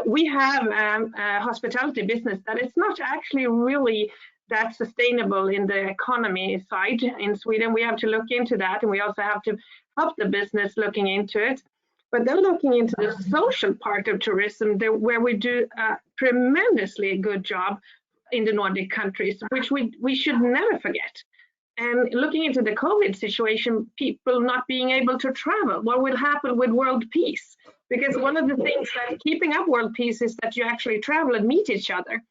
Speaker 6: We have a hospitality business that is not actually really that sustainable in the economy side in Sweden. We have to look into that, and we also have to help the business looking into it. But then looking into the social part of tourism, where we do a tremendously good job in the Nordic countries, which we should never forget. And looking into the COVID situation, people not being able to travel, what will happen with world peace? Because one of the things that keeping up world peace is that you actually travel and meet each other.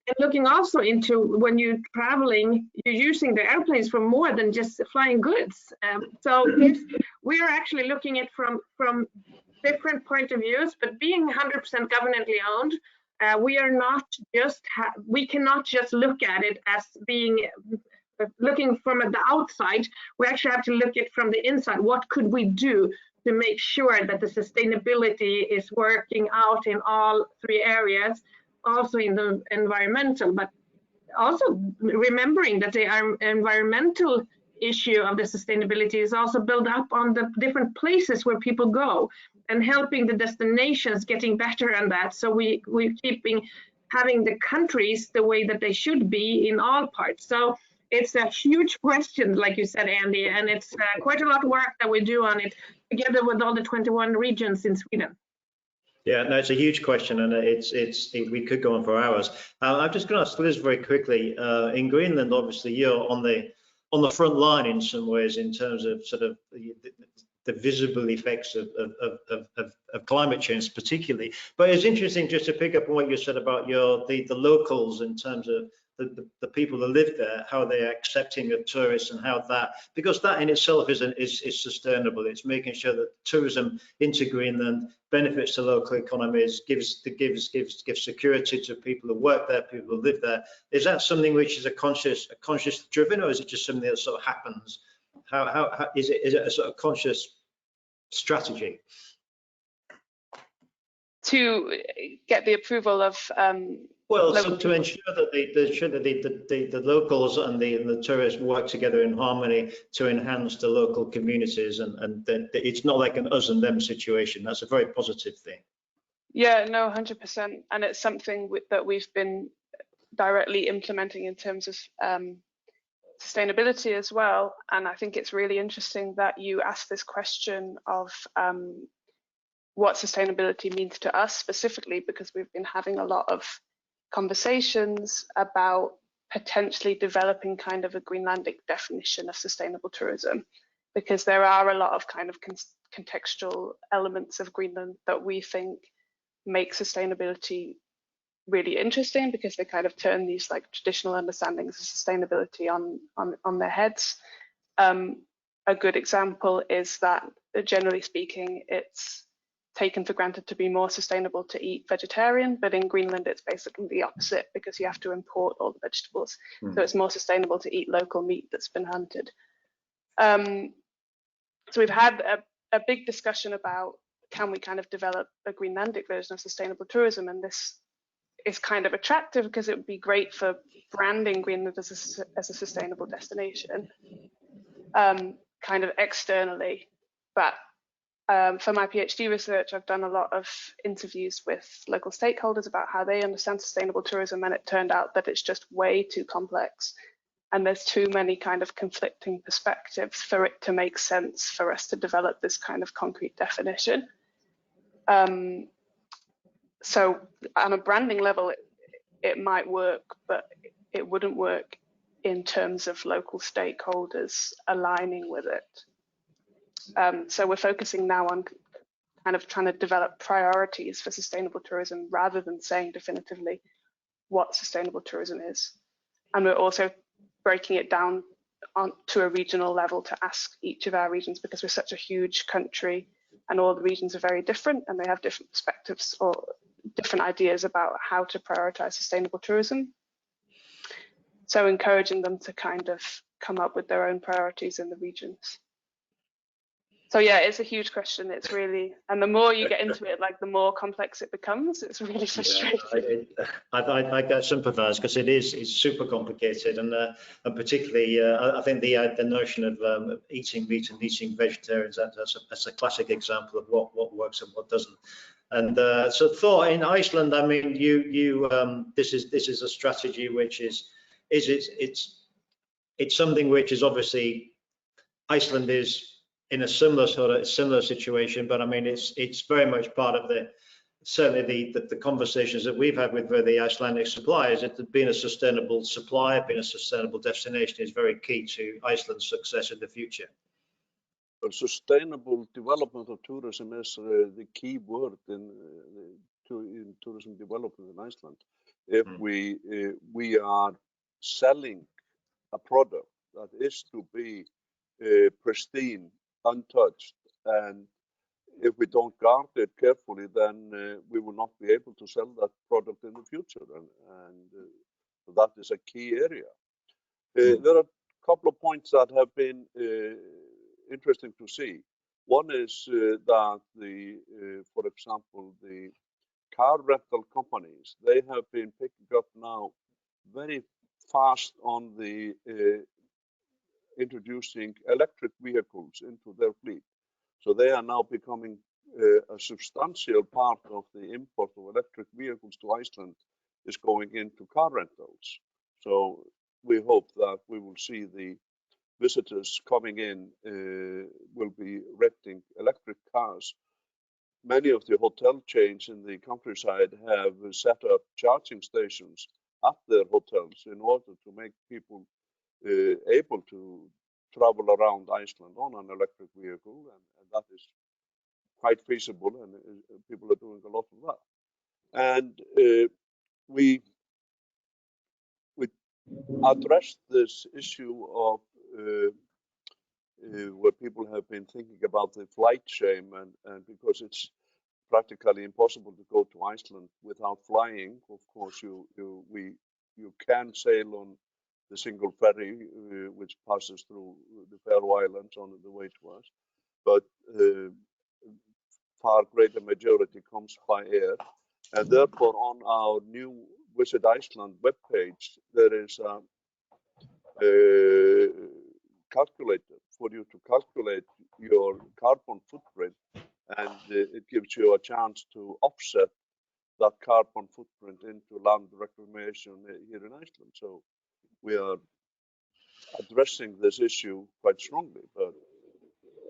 Speaker 6: And looking also into when you're traveling, you're using the airplanes for more than just flying goods. So we are actually looking at from different point of views, but being 100% governmentally owned, we cannot just look at it as being looking from the outside. We actually have to look at from the inside. What could we do to make sure that the sustainability is working out in all 3 areas? Also in the environmental, but also remembering that the environmental issue of the sustainability is also built up on the different places where people go and helping the destinations getting better on that. So we're keeping having the countries the way that they should be in all parts. So it's a huge question, like you said, Andy, and it's quite a lot of work that we do on it together with all the 21 regions in Sweden.
Speaker 1: Yeah, no, it's a huge question, and we could go on for hours. I'm just going to ask Liz very quickly. In Greenland, obviously, you're on the front line in some ways in terms of sort of the visible effects of climate change, particularly. But it's interesting just to pick up on what you said about the locals in terms of the people that live there, how they're accepting of tourists, and how that, because that in itself is sustainable. It's making sure that tourism into Greenland benefits the local economies, gives security to people who work there, people who live there. Is that something which is a conscious driven, or is it just something that sort of happens? How is it a sort of conscious strategy?
Speaker 7: To get the approval of
Speaker 1: well, so to ensure that the locals and the tourists work together in harmony to enhance the local communities, and it's not like an us and them situation. That's a very positive thing.
Speaker 7: Yeah, no, 100%, and it's something that we've been directly implementing in terms of sustainability as well. And I think it's really interesting that you asked this question of what sustainability means to us specifically, because we've been having a lot of conversations about potentially developing kind of a Greenlandic definition of sustainable tourism, because there are a lot of kind of contextual elements of Greenland that we think make sustainability really interesting, because they kind of turn these like traditional understandings of sustainability on their heads. A good example is that generally speaking, it's taken for granted to be more sustainable to eat vegetarian, but in Greenland it's basically the opposite, because you have to import all the vegetables. So it's more sustainable to eat local meat that's been hunted. So we've had a big discussion about, can we kind of develop a Greenlandic version of sustainable tourism, and this is kind of attractive because it would be great for branding Greenland as a sustainable destination, kind of externally. But for my PhD research, I've done a lot of interviews with local stakeholders about how they understand sustainable tourism, and it turned out that it's just way too complex, and there's too many kind of conflicting perspectives for it to make sense for us to develop this kind of concrete definition. So on a branding level, it might work, but it wouldn't work in terms of local stakeholders aligning with it. So we're focusing now on kind of trying to develop priorities for sustainable tourism rather than saying definitively what sustainable tourism is. And we're also breaking it down to a regional level to ask each of our regions, because we're such a huge country and all the regions are very different and they have different perspectives or different ideas about how to prioritize sustainable tourism. So encouraging them to kind of come up with their own priorities in the regions. So yeah, it's a huge question. It's really, and the more you get into it, like the more complex it becomes. It's really frustrating.
Speaker 1: I get sympathise because it's super complicated, and particularly I think the notion of eating meat and eating vegetarians, that's a classic example of what works and what doesn't. And so Thor, in Iceland, I mean, this is a strategy which it's something which is obviously Iceland is in a similar situation, but I mean it's very much part of certainly the conversations that we've had with the Icelandic suppliers. That being a sustainable supplier, being a sustainable destination is very key to Iceland's success in the future.
Speaker 4: Well, sustainable development of tourism is the key word in tourism development in Iceland. If we are selling a product that is to be pristine, untouched, and if we don't guard it carefully, then we will not be able to sell that product in the future, and that is a key area. There are a couple of points that have been interesting to see. One is that for example, the car rental companies, they have been picking up now very fast on the introducing electric vehicles into their fleet. So they are now becoming a substantial part of the import of electric vehicles to Iceland is going into car rentals. So we hope that we will see the visitors coming in will be renting electric cars. Many of the hotel chains in the countryside have set up charging stations at their hotels in order to make people able to travel around Iceland on an electric vehicle, and that is quite feasible, and people are doing a lot of that. And we addressed this issue of where people have been thinking about the flight shame, and because it's practically impossible to go to Iceland without flying. Of course, you can sail on the single ferry which passes through the Faroe Islands on the way to us, but far greater majority comes by air, and therefore on our new Visit Iceland webpage there is a calculator for you to calculate your carbon footprint, and it gives you a chance to offset that carbon footprint into land reclamation here in Iceland. So we are addressing this issue quite strongly, but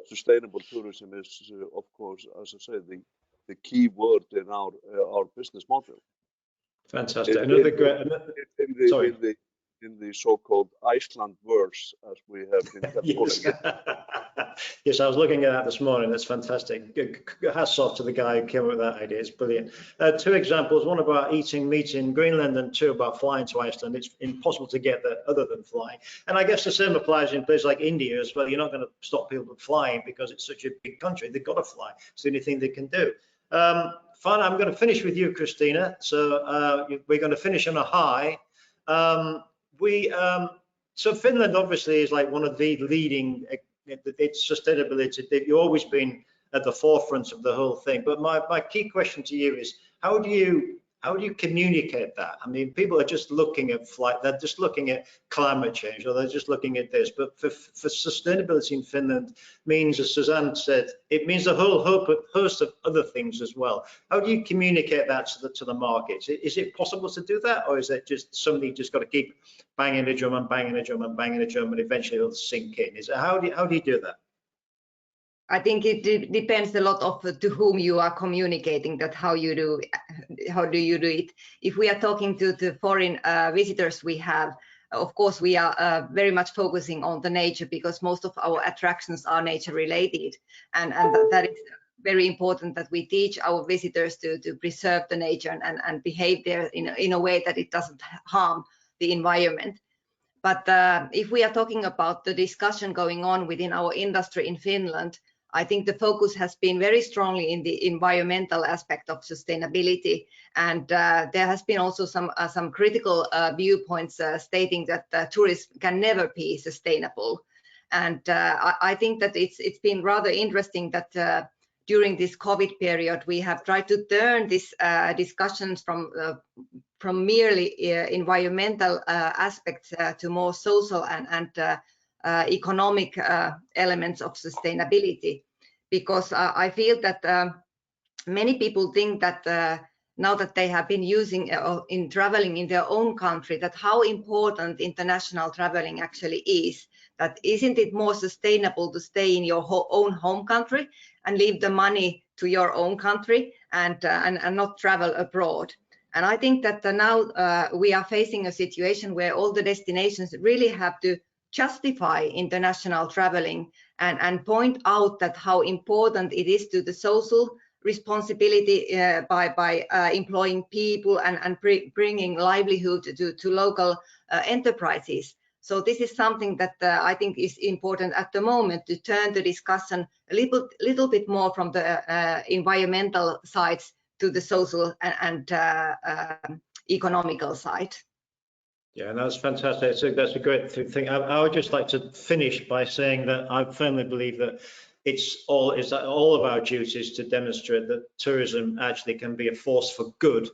Speaker 4: sustainable tourism is, of course, as I say, the key word in our business model.
Speaker 1: Fantastic.
Speaker 4: In the so-called Iceland verse, as we have been calling it.
Speaker 1: Yes, I was looking at that this morning. That's fantastic. Hats off to the guy who came up with that idea. It's brilliant. Two examples, one about eating meat in Greenland and two about flying to Iceland. It's impossible to get there other than flying. And I guess the same applies in places like India as well. You're not going to stop people from flying because it's such a big country. They've got to fly. It's the only thing they can do. Fine, I'm going to finish with you, Kristiina. So we're going to finish on a high. So Finland obviously is like one of the leading, it's sustainability. You've always been at the forefront of the whole thing. But my key question to you is, how do you communicate that? I mean, people are just looking at flight, they're just looking at climate change, or they're just looking at this. But for sustainability in Finland means, as Susanne said, it means a whole host of other things as well. How do you communicate that to the markets? Is it possible to do that, or is it just somebody just got to keep banging a drum and banging a drum and banging a drum, and eventually it'll sink in? How do you do that?
Speaker 5: I think it depends a lot of to whom you are communicating that, how do you do it. If we are talking to the foreign visitors we have, of course we are very much focusing on the nature, because most of our attractions are nature related, and that is very important that we teach our visitors to preserve the nature and behave there in a way that it doesn't harm the environment. But if we are talking about the discussion going on within our industry in Finland, I think the focus has been very strongly in the environmental aspect of sustainability, and there has been also some critical viewpoints stating that tourism can never be sustainable. And I think that it's been rather interesting that during this COVID period, we have tried to turn these discussions from merely environmental aspects to more social and economic elements of sustainability. Because I feel that many people think that now that they have been using in traveling in their own country, that how important international traveling actually is. That isn't it more sustainable to stay in your own home country and leave the money to your own country and not travel abroad. And I think that now we are facing a situation where all the destinations really have to justify international traveling and point out that how important it is to the social responsibility by employing people and bringing livelihood to local enterprises. So this is something that I think is important at the moment, to turn the discussion a little bit more from the environmental sides to the social and economical side.
Speaker 1: Yeah, and that's fantastic. So that's a great thing. I would just like to finish by saying that I firmly believe that it's all of our duties to demonstrate that tourism actually can be a force for good,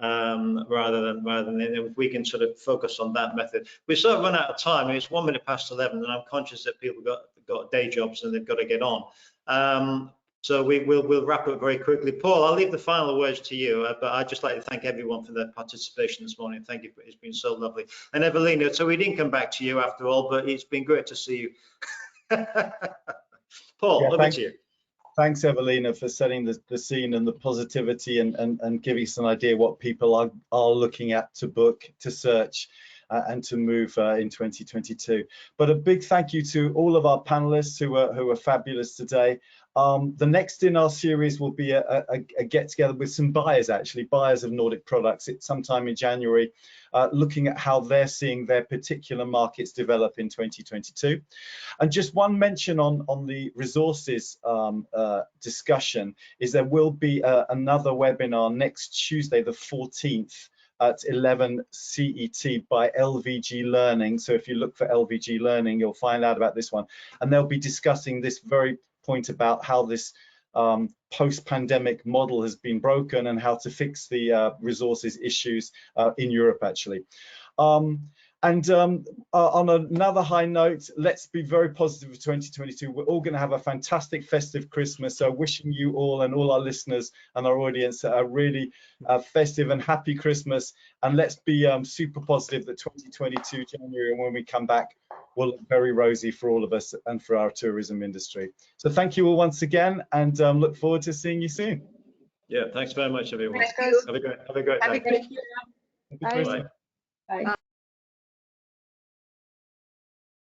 Speaker 1: rather than if we can sort of focus on that method. We sort of run out of time. It's 11:01, and I'm conscious that people got day jobs and they've got to get on. So we'll wrap up very quickly. Paul, I'll leave the final words to you, but I'd just like to thank everyone for their participation this morning. Thank you. It's been so lovely. And Evelina, so we didn't come back to you after all, but it's been great to see you. Paul,
Speaker 2: Yeah,
Speaker 1: over to you.
Speaker 2: Thanks, Evelina, for setting the scene and the positivity and giving us an idea what people are looking at to book, to search, and to move in 2022. But a big thank you to all of our panelists who are fabulous today. The next in our series will be a get together with some buyers, actually, buyers of Nordic products. It's sometime in January, looking at how they're seeing their particular markets develop in 2022. And just one mention on the resources discussion is there will be another webinar next Tuesday, the 14th, at 11 CET by LVG Learning. So if you look for LVG Learning, you'll find out about this one. And they'll be discussing this very point about how this post-pandemic model has been broken and how to fix the resources issues in Europe, actually. On another high note, let's be very positive for 2022. We're all going to have a fantastic festive Christmas. So wishing you all and all our listeners and our audience a really festive and happy Christmas. And let's be super positive that 2022 January, when we come back, will look very rosy for all of us and for our tourism industry. So thank you all once again, and look forward to seeing you soon.
Speaker 1: Yeah, thanks very much, everyone.
Speaker 6: Thanks, guys.
Speaker 1: Have a great day.
Speaker 6: Have a great day.
Speaker 2: Bye.
Speaker 6: Bye.